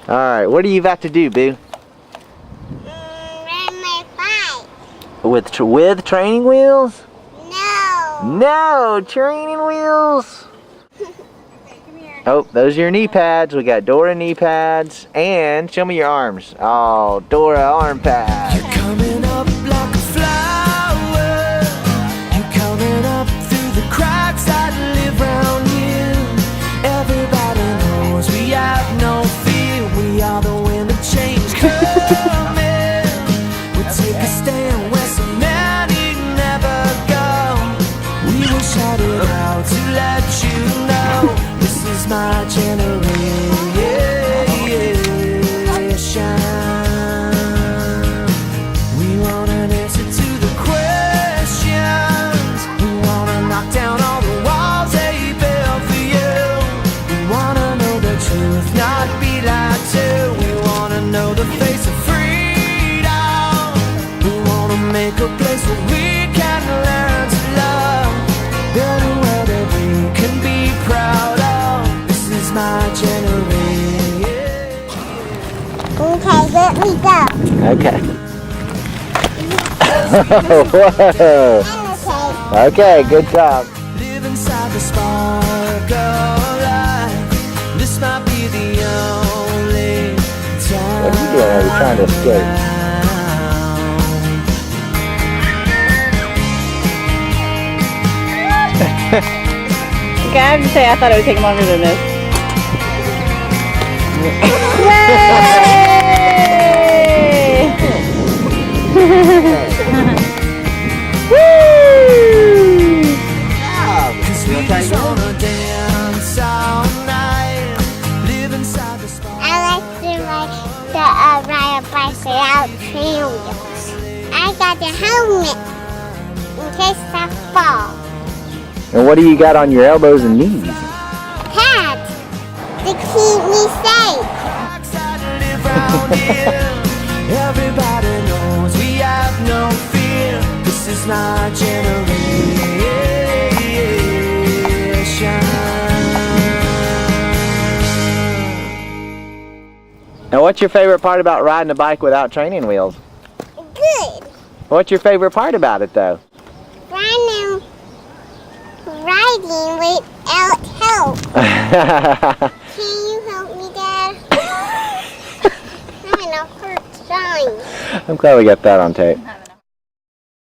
Alright, what are you about to do, Boo? Ride my bike. With training wheels? No. No, training wheels. Oh, those are your knee pads. We got Dora knee pads. And show me your arms. Oh, Dora arm pads. You're coming up like a flower. You're coming up through the cracks that live round here. Everybody knows we have no fear. We are the wind of change coming. We'll take a stand where so many never go. We will shout it out to let you know this is my generation. We want an answer to the questions. We want to knock down all the walls they built for you. We want to know the truth, not be lied to. We want to know the face of freedom. We want to make a place where we can learn to love. Build a world that we can be proud of. This is my generation. Okay, let me go. Okay. Whoa. Okay. Okay, good job. Live inside the spark of life. This might be the only time. What are you doing? Are you trying to escape? Okay, I have to say I thought it would take longer than this. Cause we just wanna dance all night. Live inside the spark. I like to ride a bike without training wheels. I got the helmet in case I fall. And what do you got on your elbows and knees? Pads to keep me safe. Everybody knows we have no fear. This is my generation. Now, what's your favorite part about riding a bike without training wheels? Good. What's your favorite part about it, though? Riding without help. Can you help me, Dad? I'm in a hurt sign. I'm glad we got that on tape.